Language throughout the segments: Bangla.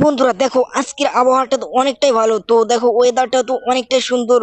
বন্ধুরা দেখো আজকের আবহাওয়াটা তো অনেকটাই ভালো। তো দেখো ওয়েদারটা তো অনেকটাই সুন্দর।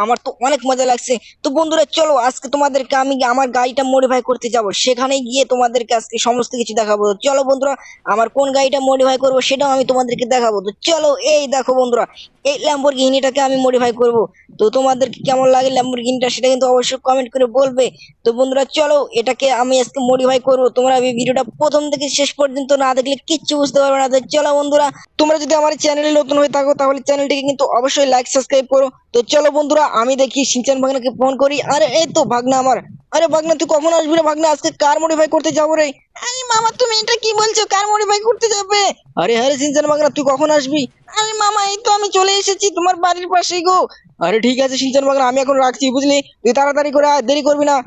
আমার তো অনেক মজা লাগছে। তো বন্ধুরা চলো আজকে তোমাদেরকে আমি আমার গাড়িটা মডিফাই করতে যাব, সেখানে গিয়ে তোমাদেরকে আজকে সমস্ত কিছু দেখাবো। তো চলো বন্ধুরা, আমার কোন গাড়িটা মডিফাই করবো সেটাও আমি তোমাদেরকে দেখাবো। তো চলো, এই দেখো বন্ধুরা, এই ল্যাম্বরগিনিটাকে আমি মডিফাই করব। তো তোমাদেরকে কেমন লাগে ল্যাম্বরগিনিটা সেটা কিন্তু অবশ্যই কমেন্ট করে বলবে। তো বন্ধুরা চলো, এটাকে আমি আজকে মডিফাই করবো। তোমরা এই ভিডিওটা প্রথম থেকে শেষ পর্যন্ত না দেখলে কিচ্ছু বুঝতে পারবে না। তো চলো বন্ধুরা, তোমরা যদি আমার চ্যানেলে নতুন হয়ে থাকো তাহলে চ্যানেলটিকে কিন্তু অবশ্যই লাইক সাবস্ক্রাইব করো। তো চলো বন্ধুরা, আমি দেখি সিনচান ভাগনাকে ফোন করি। আরে এই তো ভাগনা আমার। আরে ভাগনা, তুই কখন আসবি রে ভাগনা? আজকে কার মডিফাই করতে যাবো রে? আরে মামা, তুমি এটা কি বলছো? কার মডিফাই করতে যাবে? আরে হ্যাঁ রে সিনচান ভাগনা, তুই কখন আসবি? আরে মামা, এই তো আমি চলে এসেছি তোমার বাড়ির পাশেই গো। আরে ঠিক আছে সিনচান ভাগনা, আমি এখন রাখছি বুঝলি, তুই তাড়াতাড়ি করে আয়, দেরি করবি না।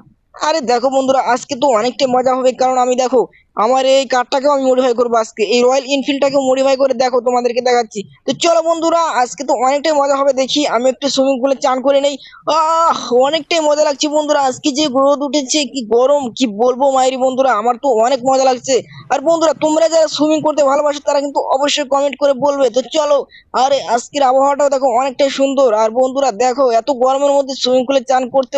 আরে দেখো বন্ধুরা, আজকে তো অনেকটাই মজা হবে, কারণ আমি দেখো আমার এই কারটাকেও আমি মডিফাই করবো আজকে, এই রয়্যাল এনফিল্ডটাকেও মডিফাই করে দেখো তোমাদেরকে দেখাচ্ছি। তো চলো বন্ধুরা, আজকে তো অনেকটাই মজা হবে। দেখি আমি একটু সুইমিং পুলে চান করে নেই। আহ, অনেকটাই মজা লাগছে বন্ধুরা। আজকে যে রোদ উঠেছে, কি গরম, কি বলবো মাইরি বন্ধুরা, আমার তো অনেক মজা লাগছে। আর বন্ধুরা, তোমরা যারা সুইমিং করতে ভালোবাসো তারা কিন্তু অবশ্যই কমেন্ট করে বলবে। তো চলো, আরে আজকের আবহাওয়াটাও দেখো অনেকটাই সুন্দর। আর বন্ধুরা দেখো, এত গরমের মধ্যে সুইমিং পুলে চান করতে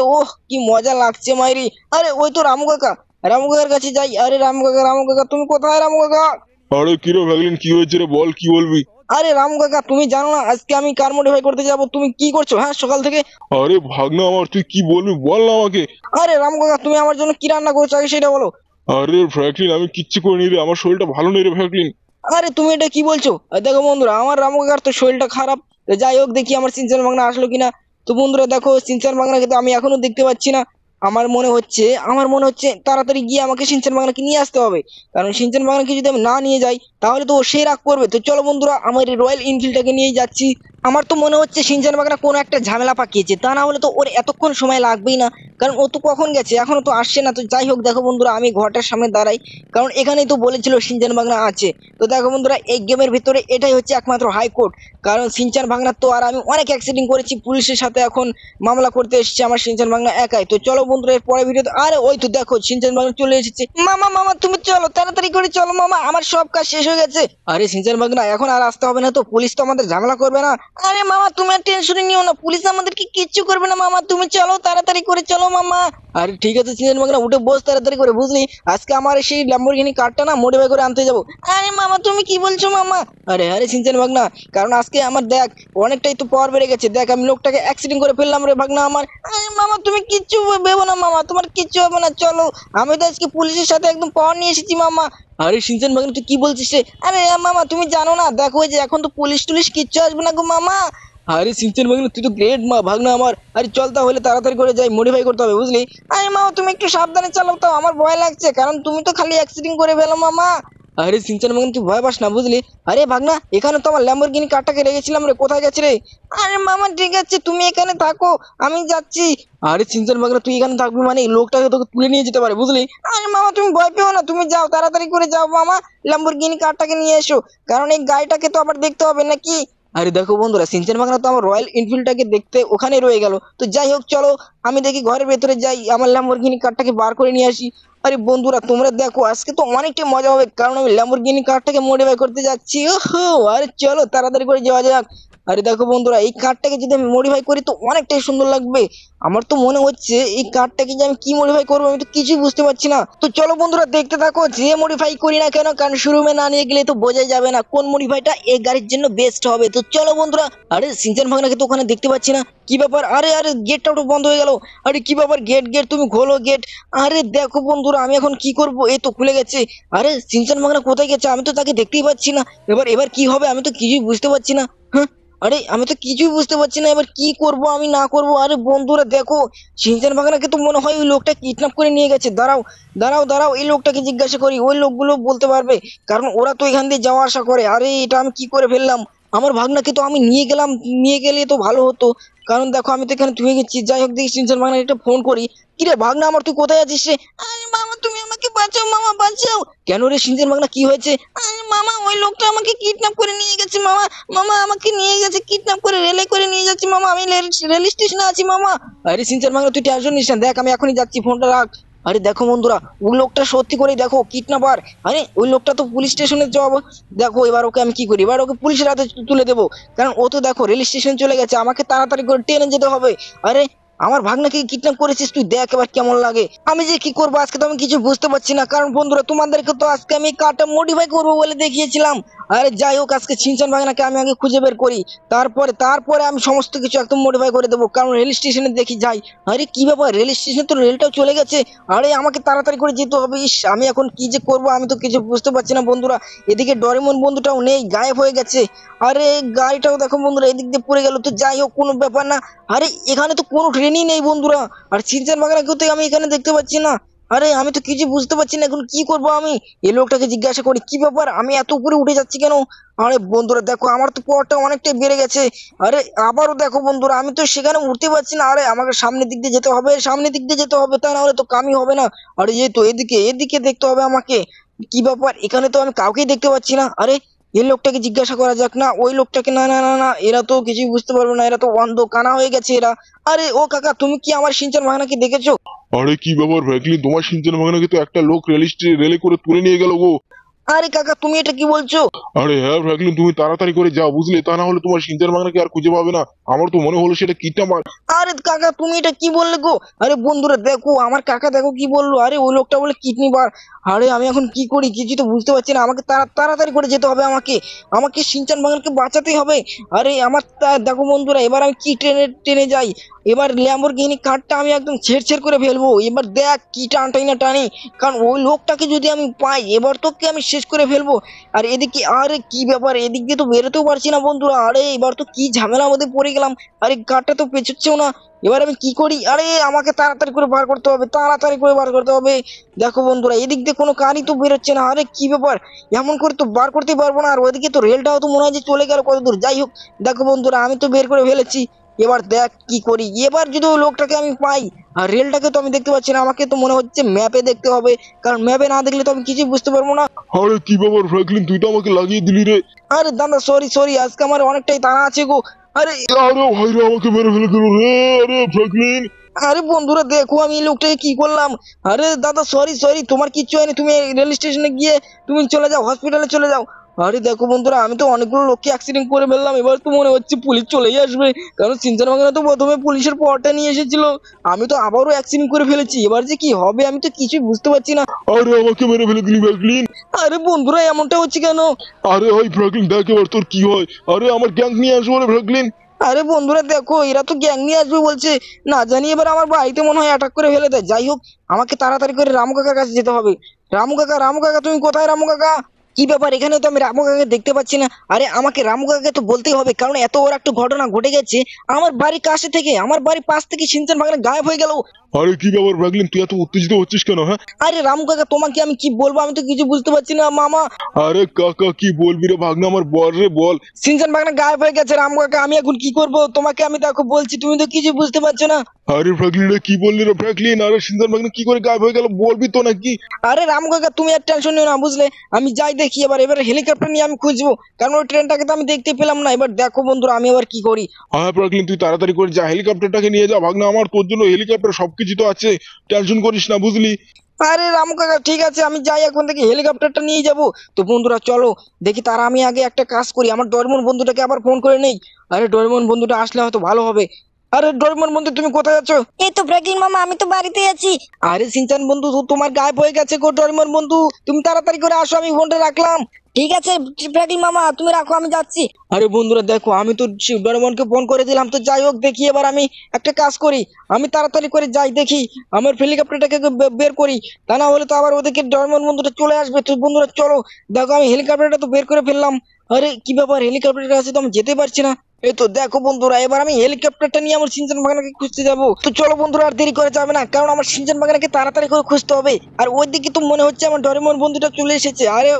কি মজা লাগছে মাইরি। আরে ওই তো রামু কাকা, রামু কাকার কাছে যাই। আরে রামু কাকা, রামু কাকা, তুমি কোথায় রামু কাকা? আরে কিরে ভাগলিন, কি হয়েছে রে? বল, কি বলবি? আরে রামু কাকা, তুমি জানো না আজকে আমি কার মডিফাই করতে যাব? তুমি কি করছো হ্যাঁ সকাল থেকে? আরে ভাগনা আমার, তুই কি বলবি বল না আমাকে। আরে রামু কাকা, তুমি আমার জন্য কি রান্না করছো আগে সেটা বলো। আরে ফ্র্যাঙ্কলিন, আমি কিচ্ছু করিনি রে, আমার শরীরটা ভালো নেই রে ফ্র্যাঙ্কলিন। আরে তুমি এটা কি বলছো? আর দেখো বন্ধুরা, আমার রামু কাকার তো শরীরটা খারাপ। তো যাই হোক, দেখি আমার সিনচান ভাগনা আসলো কিনা। তো বন্ধুরা দেখো, সিনচান ভাগনাকে তো আমি এখনো দেখতে পাচ্ছি না। আমার মনে হচ্ছে তাড়াতাড়ি গিয়ে আমাকে সিনচান ভাগনাকে নিয়ে আসতে হবে। কারণ সিনচান ভাগনাকে যদি আমি না নিয়ে যাই তাহলে তো ও সেই রাগ করবে। তো চলো বন্ধুরা, আমার এই রয়্যাল এনফিল্ডটাকে নিয়ে যাচ্ছি। আমার তো মনে হচ্ছে সিনচান ভাগনা কোনো একটা ঝামেলা পাকিয়েছে, তা না হলে তো ওর এতক্ষণ সময় লাগবেই না। কারণ ও তো কখন গেছে, এখনো তো আসছে না। তো যাই হোক, দেখো বন্ধুরা, আমি ঘরটার সামনে দাঁড়াই, কারণ এখানেই তো বলেছিল সিনচান ভাগনা আছে। তো দেখো বন্ধুরা, এই গেমের ভিতরে এটাই হচ্ছে একমাত্র হাইকোর্ট। কারণ সিনচান ভাগনা তো আর আমি অনেক অ্যাক্সিডেন্ট করেছি, পুলিশের সাথে এখন মামলা করতে এসেছে আমার সিনচান ভাগনা একাই। তো চলো বন্ধুরা, এর পরের ভিডিও। আরে ওই তো দেখো সিনচান ভাগনা চলে এসেছে। মামা মামা, তুমি চলো তাড়াতাড়ি করে চলো মামা, আমার সব কাজ শেষ হয়ে গেছে। আরে সিনচান ভাগনা, এখন আর আসতে হবে না তো? পুলিশ তো আমাদের ঝামেলা করবে না? আরে মামা, তুমি আর টেনশন নিও না, পুলিশ আমাদেরকে কিচ্ছু করবে না মামা। তুমি চলো তাড়াতাড়ি করে চলো মামা। আরে ঠিক আছে সিনচান ভাগনা, উঠে বস তাড়াতাড়ি করে বুঝলি। আজকে আমার সেই ল্যাম্বরগিনি কারটা না মডিফাই করে আনতে যাবো। আরে মামা, তুমি কি বলছো মামা? আরে আরে সিনচান ভাগনা, কারণ আজকে আমার দেখ অনেকটাই তো পাওয়ার বেড়ে গেছে। দেখ, আমি লোকটাকে অ্যাক্সিডেন্ট করে ফেললাম রে ভাগনা আমার। আরে মামা, তুমি কিচ্ছু ভেবো না মামা, তোমার কিচ্ছু হবে না, চলো। আমি তো আজকে পুলিশের সাথে একদম পাওয়ার নিয়ে এসেছি মামা। আরে সিনচান ভাগনা, তুই কি বলছিস রে? আরে মামা, তুমি জানো না, দেখো এই যে এখন তো পুলিশ টুলিশ কিচ্ছু আসবে না গো মামা। আরে সিনচান ভাগনা, তুই তো গ্রেট ভাগনা আমার। আরে চল তাহলে তাড়াতাড়ি করে যাই, মডিফাই করতে হবে বুঝলি। আরে মামা, তুমি একটু সাবধানে চালাও তো, আমার ভয় লাগছে, কারণ তুমি তো খালি অ্যাক্সিডেন্ট করে ফেলো মামা। আরে সিনচান ভাগনা, তুই ভয় পাস না বুঝলি। আরে ভাগনা, এখানে তো আমার ল্যাম্বরগিনি কারটাকে রেখেছিলাম রে, কোথায় গেছে রে? আরে মামা ঠিক আছে, তুমি এখানে থাকো, আমি যাচ্ছি। আরে সিনচান ভাগনা, তুই এখানে থাকবি মানে এই লোকটাকে তোকে তুলে নিয়ে যেতে পারে বুঝলি। আরে মামা, তুমি ভয় পেও না, তুমি যাও তাড়াতাড়ি করে যাও মামা, ল্যাম্বরগিনি কারটাকে নিয়ে এসো, কারণ এই গাড়িটাকে তো আবার দেখতে হবে নাকি। আরে দেখো বন্ধুরা, সিনচান ভাগনা তো আমার রয়্যাল এনফিল্ডটাকে দেখতে ওখানে রয়ে গেল। তো যাই হোক চলো, আমি দেখি ঘরের ভেতরে যাই, আমার ল্যাম্বরগিনি কারটাকে বার করে নিয়ে আসি। আরে বন্ধুরা, তোমরা দেখো আজকে তো অনেকটাই মজা হবে, কারণ আমি ল্যাম্বরগিনি কারটাকে মডিফাই করতে যাচ্ছি। ওহো, আরে চলো তাড়াতাড়ি করে যাওয়া যাক। আরে দেখো বন্ধুরা, এই কারটাকে যদি আমি মডিফাই করি তো অনেকটাই সুন্দর লাগবে। আমার তো মনে হচ্ছে এই কারটাকে যে আমি কি মডিফাই করবো আমি তো কিছুই বুঝতে পারছি না। তো চলো বন্ধুরা, দেখতে থাকো, যে মডিফাই করি না কেন, কারণ শোরুমে না নিয়ে গেলে তো বোঝাই যাবে না কোন মডিফাইটা এই গাড়ির জন্য বেস্ট হবে। তো চলো বন্ধুরা, আরে সিনচান ভাগনাকে তো ওখানে দেখতে পাচ্ছি না, কি ব্যাপার? আরে আরে, গেটটা তো বন্ধ হয়ে গেল। আরে কি ব্যাপার, গেট গেট তুমি খোলো গেট। আরে দেখো বন্ধুরা, আমি এখন কি করব? এই তো খুলে গেছে। আরে সিনচান ভাগনা কোথায় গেছে? আমি তো তাকে দেখতেই পাচ্ছি না। এবার এবার কি হবে আমি তো কিছুই বুঝতে পারছি না। হ্যাঁ, আরে আমি তো কিছুই বুঝতে পারছি না, এবার কি করব আমি না করব। আরে বন্ধুরা দেখো, সিনচান ভাগনাকে তো মনে হয় ওই লোকটা কিডন্যাপ করে নিয়ে গেছে। দাঁড়াও দাঁড়াও দাঁড়াও, এই লোকটাকে জিজ্ঞাসা করি, ওই লোকগুলো বলতে পারবে, কারণ ওরা তো এখান দিয়ে যাওয়া আসা করে। আরে এটা আমি কি করে ফেললাম? আমার ভাগনাকে তো আমি নিয়ে গেলাম, নিয়ে গেলে তো ভালো হতো, কারণ দেখো আমি তো এখানে থুয়ে গেছি। যাই হোক, দেখি সিনচান ভাগনাকে একটা ফোন করি। কিরে ভাগনা আমার, তুই কোথায় আছিস রে? আরে মামা, তুমি আমাকে বাঁচাও মামা, বাঁচাও। কেন রে সিনচান ভাগনা, কি হয়েছে? আরে মামা, ওই লোকটা আমাকে কিডন্যাপ করে নিয়ে গেছে মামা। মামা আমাকে নিয়ে গেছে কিডন্যাপ করে, রেলে করে নিয়ে যাচ্ছে মামা, আমি রেল স্টেশনে আছি মামা। আরে সিনচান ভাগনা, তুই টেনশন নিস না, দেখ আমি এখনই যাচ্ছি, ফোনটা রাখ। আরে দেখো বন্ধুরা, ওই লোকটা সত্যি করে দেখো কিডন্যাপার। আরে ওই লোকটা তো পুলিশ স্টেশনে জব। দেখো এবার ওকে আমি কি করি, এবার ওকে পুলিশের হাতে তুলে দেবো। কারণ ও তো দেখো রেল স্টেশন চলে গেছে, আমাকে তাড়াতাড়ি করে ট্রেনে যেতে হবে। আরে আমার ভাগনাকে কিডন্যাপ করেছিস তুই, দেখ এবার কেমন লাগে। আমি যে কি করবো আজকে তো আমি কিছু বুঝতে পারছি না, কারণ বন্ধুরা তোমাদেরকে তো আজকে আমি কারটা মডিফাই করবো বলে দেখিয়েছিলাম। আরে যাই হোক, আজকে ছিনচান ভাগনাকে আমি আগে খুঁজে বের করি, তারপরে তারপরে আমি সমস্ত কিছু একদম মডিফাই করে দেবো। কারণ রেল স্টেশনে দেখি যাই। আরে কি ব্যাপার, রেল স্টেশনে তো রেলটাও চলে গেছে। আরে আমাকে তাড়াতাড়ি করে যেতে হবে। ইস, আমি এখন কি যে করবো আমি তো কিছু বুঝতে পারছি না বন্ধুরা। এদিকে ডরেমন বন্ধুটাও নেই, গায়েব হয়ে গেছে। আরে গাড়িটাও দেখো বন্ধুরা এদিক দিয়ে পড়ে গেল, তো যাই হোক কোনো ব্যাপার না। আরে এখানে তো কোনো ট্রেনই নেই বন্ধুরা, আর ছিনচান বাগনাকেও তো আমি এখানে দেখতে পাচ্ছি না। আরে আমি তো কিছু বুঝতে পারছি না এখন কি করবো আমি। এই লোকটাকে জিজ্ঞাসা করি কি ব্যাপার, আমি এত উপরে উঠে যাচ্ছি কেন। আরে বন্ধুরা দেখো আমার তো পাওয়ারটা অনেকটাই বেড়ে গেছে। আরে আবারও দেখো বন্ধুরা আমি তো সেখানে উঠতে পারছি না। আরে আমাকে সামনের দিক দিয়ে যেতে হবে, সামনের দিক দিয়ে যেতে হবে, তা না হলে তো কামই হবে না। আরে এই তো এদিকে এদিকে দেখতে হবে আমাকে। কি ব্যাপার, এখানে তো আমি কাউকেই দেখতে পাচ্ছি না। আরে এই লোকটাকে জিজ্ঞাসা করা যাক না, ওই লোকটাকে। না না না না, এরা তো কিছুই বুঝতে পারবে না, এরা তো অন্ধ কানা হয়ে গেছে এরা। আরে ও কাকা, তুমি কি আমার সিনচান ভাগনাকে দেখেছো? আরে কি ব্যাপার ফ্র্যাঙ্কলিন, তোমার সিনচান ভাগনাকে তো একটা লোক রেলে করে তুলে নিয়ে গেল গো। আরে কাকা তুমি এটা কি বলছো? আরে হ্যাঁ ফ্র্যাঙ্কলিন, তুমি তাড়াতাড়ি করে যাও বুঝলে, তা না হলে তোমার সিনচান ভাগনাকে আর খুঁজে পাবে না। আমার তো মনে হলো সেটা কিডন্যাপার। আরে কাকা তুমি এটা কি বললে গো? আরে বন্ধুরা দেখো আমার কাকা দেখো কি বললো, আরে ওই লোকটা বলে কিডনি বার। আরে আমি এখন কি করি কিছু তো বুঝতে পারছি না, আমাকে তাড়াতাড়ি করে যেতে হবে, আমাকে আমাকে সিনচান বাঙালকে বাঁচাতেই হবে। আরে আমার দেখো বন্ধুরা, এবার আমি কি ট্রেনে ট্রেনে যাই। এবার ল্যাম্বরগিনি কারটা আমি একদম ছেড় করে ফেলবো। এবার দেখ কি টানটাই না টানি, কারণ ওই লোকটাকে যদি আমি পাই এবার তোকে আমি শেষ করে ফেলবো। আর এদিকে আরে কি ব্যাপার, এদিক দিয়ে তো বেরোতেও পারছি না বন্ধুরা। আরে এবার তো কি ঝামেলার মধ্যে পড়ে গেলাম। আরে গাড়িটা তো পেছচ্ছেও না। এবার আমি কি করি, আরে আমাকে তাড়াতাড়ি করে বার করতে হবে, তাড়াতাড়ি করে বার করতে হবে। দেখো বন্ধুরা এদিক দিয়ে কোনো গাড়ি তো বেরোচ্ছে না। আরে কি ব্যাপার, এমন করে তো বার করতে পারবো না। আর ওইদিকে তো রেলটাও তো মনে হয় যে চলে গেল কত দূর। যাই হোক দেখো বন্ধুরা আমি তো বের করে ফেলেছি। এবার দেখ কি করি, এবার যদি ওই লোকটাকে আমি পাই। আর রেলটাকে তো আমি দেখতে পাচ্ছি না, আমাকে তো মনে হচ্ছে ম্যাপে দেখতে হবে, কারণ ম্যাপে না দেখলে তো আমি কিছুই বুঝতে পারবো না। আরে কি ব্যাপার ফ্র্যাঙ্কলিন, তুই তো আমাকে লাগিয়ে দিলি রে। আরে দাদা সরি সরি, আজকে আমার অনেকটাই তাড়া আছে গো। আরে আরে ভাই রে, আমাকে মেরে ফেলে দিল রে। আরে ফ্র্যাঙ্কলিন। আরে বন্ধুরা দেখো আমি এই লোকটাকে কি করলাম। আরে দাদা সরি সরি, তোমার কিচ্ছু হয়নি, তুমি রেল স্টেশনে গিয়ে তুমি চলে যাও, হসপিটালে চলে যাও। আরে দেখো বন্ধুরা আমি তো অনেকগুলো লোককে অ্যাক্সিডেন্ট করে ফেললাম, এবার তো মনে হচ্ছে পুলিশ চলেই আসবে। কারণ সিনচান ভাঙনা তো প্রথমে পুলিশের পাওয়ারটা নিয়ে এসেছিল, আমি তো আবারও অ্যাক্সিডেন্ট করে ফেলেছি। এবার যে কি হবে আমি তো কিছুই বুঝতে পারছি না। আরে আমাকে মেরে ফেলে দিলি ফ্র্যাঙ্কলিন। আরে বন্ধুরা এমনটা হচ্ছে কেন? আরে ভাই ফ্র্যাঙ্কলিন, দেখ এবার তোর কি হয়। আরে আমার গ্যাং নিয়ে আসবো রে ফ্র্যাঙ্কলিন। আরে বন্ধুরা দেখো এরা তো গ্যাং নিয়ে আসবে বলছে, না জানি এবার আমার বাড়িতে মনে হয় অ্যাটাক করে ফেলে দেয়। যাই হোক আমাকে তাড়াতাড়ি করে রামু কাকার কাছে যেতে হবে। রামু কাকা, রামু কাকা তুমি কোথায় রামু কাকা? কি ব্যাপার, এখানে তো আমি রামু কাকাকে দেখতে পাচ্ছি না। আরে আমাকে রামু কাকাকে তো বলতেই হবে, কারণ এত বড় একটা ঘটনা ঘটে গেছে। আমার বাড়ির কাছে থেকে, আমার বাড়ির পাশ থেকে সিনচান ভাগনা গায়েব হয়ে গেল। আরে কি ব্যাপার ফ্র্যাঙ্কলিন, তুই এত উত্তেজিত হচ্ছিস কেন হ্যাঁ? আরে রামু কাকা তোমাকে আমি কি বলবো, আমি তো কিছু বুঝতে পারছি না মামা। আরে কাকা কি বলবি রে ভাগনা, আমার বল রে বল। সিনচান ভাগনা গায়েব হয়ে গেছে রামু কাকা, আমি এখন কি করব তোমাকে আমি দেখো বলছি, তুমি তো কিছু বুঝতে পারছো না। আরে ফ্র্যাঙ্কলিন রে কি বললি রে ফ্র্যাঙ্কলিন, আরে সিনচান ভাগনা কি করে গায়েব হয়ে গেল বলবি তো নাকি? আরে রাম কাকা তুমি আর টেনশন নিও না বুঝলে, আমি যাই দেখি। এবার হেলিকপ্টার নিয়ে আমি খুঁজবো, কারণ ওই ট্রেনটাকে তো আমি দেখতে পেলাম না। এবার দেখো বন্ধুরা আমি এবার কি করি। হ্যাঁ ফ্র্যাঙ্কলিন, তুই তাড়াতাড়ি করে যা, হেলিকপ্টারটাকে নিয়ে যা ভাগনা, আমার তোর জন্য হেলিকপ্টার সবকিছু তো আছে, টেনশন করিস না বুঝলি। আরে রামু কাকা ঠিক আছে, আমি যাই এখন থেকে হেলিকপ্টারটা নিয়ে যাব। তো বন্ধুরা চলো দেখি, তারা আমি আগে একটা কাজ করি, আমার ডরেমন বন্ধুটাকে আবার ফোন করে নেই। আরে ডরেমন বন্ধুটা আসলে হয়তো ভালো হবে। আরে ডরেমন বন্ধু তুমি কোথায় আছো? এই তো ফ্র্যাঙ্কলিন মামা, আমি তো বাড়িতেই আছি। আরে সিনচান বন্ধু তোমার গায়েব হয়ে গেছে গো ডরেমন বন্ধু, তুমি তাড়াতাড়ি করে আসো, আমি ফোনটা রাখলাম। ঠিক আছে ফ্র্যাঙ্কলিন মামা, তুমি রাখো, আমি যাচ্ছি। আরে বন্ধুরা দেখো আমি তো ডোরেমনকে ফোন করে দিলাম, তো যাই হোক দেখি এবার আমি একটা কাজ করি, আমি তাড়াতাড়ি করে যাই দেখি আমার হেলিকপ্টারটাকে বের করি, তা না হলে তো আবার ওদিকে ডোরেমন বন্ধুটা চলে আসবে। তো বন্ধুরা চলো দেখো আমি হেলিকপ্টারটা তো বের করে ফেললাম। আরে কি ব্যাপার, হেলিকপ্টারটা আছে তো আমি যেতে পারছি না। এই তো দেখো বন্ধুরা এবার আমি হেলিকপ্টারটা নিয়ে আমার সিনচান বাগানকে খুঁজতে যাবো। তো চলো বন্ধুরা আর দেরি করে যাবে না, কারণ আমার সিনচান বাগানকে তাড়াতাড়ি করে খুঁজতে হবে। আর ওইদিকে তো মনে হচ্ছে আমার ডোরেমন বন্ধুটা চলে এসেছে। আরে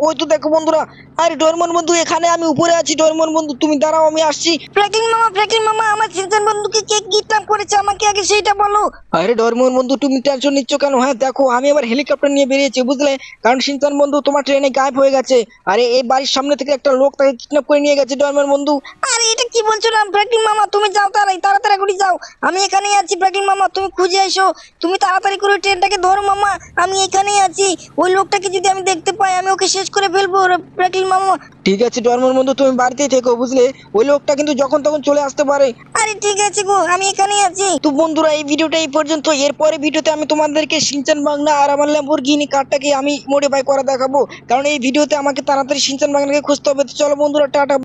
ওই তো দেখো বন্ধুরা। আরে ডোরেমন বন্ধু এখানে আমি উপরে আছি, ডোরেমন বন্ধু তুমি দাঁড়াও আমি আসছি। ফ্র্যাঙ্কলিন মামা, আমার চিন্তন বন্ধুকে কে কিডন্যাপ করেছে আমাকে আগে সেইটা বলো। আরে ডোরেমন বন্ধু তুমি টেনশন নিচ্ছ কেন? হ্যাঁ দেখো আমি এবার হেলিকপ্টার নিয়ে বেরিয়েছি বুঝলে, কারণ সিনচান বন্ধু তোমার ট্রেনে গায়েব হয়ে গেছে। আরে এই বাড়ির সামনে থেকে একটা লোক তাকে কিডন্যাপ করে নিয়ে গেছে ডোরেমন বন্ধু। আরে এটা কি বলছো না ফ্র্যাঙ্কলিন মামা, তুমি যাও তাড়াতাড়ি করে যাও, আমি এখানেই আছি। ফ্র্যাঙ্কলিন মামা তুমি খুঁজে এসো, তুমি তাড়াতাড়ি করে ট্রেনটাকে ধরো মামা, আমি এখানেই আছি। ওই লোকটাকে যদি আমি দেখতে পাই আমি ওকে শেষ করে ফেলবো ফ্র্যাঙ্কলিন মামা। ঠিক আছে ডরমন বন্ধু, তুমি বাড়িতেই থেকো বুঝলে, ওই লোকটা কিন্তু যখন তখন চলে আসতে পারে। আরে ঠিক আছে গো, আমি এখানেই আছি। তো বন্ধুরা এই ভিডিওটা এই পর্যন্ত। এরপরে ভিডিওতে আমি তোমাদেরকে শিনচান বাংলা আর আমার ল্যাম্বরগিনি কারটাকে আমি মডিফাই করা দেখাবো, কারণ এই ভিডিওতে আমাকে তাড়াতাড়ি শিনচান বাংলাকে খুঁজতে হবে। তো চলো বন্ধুরা, টাটা।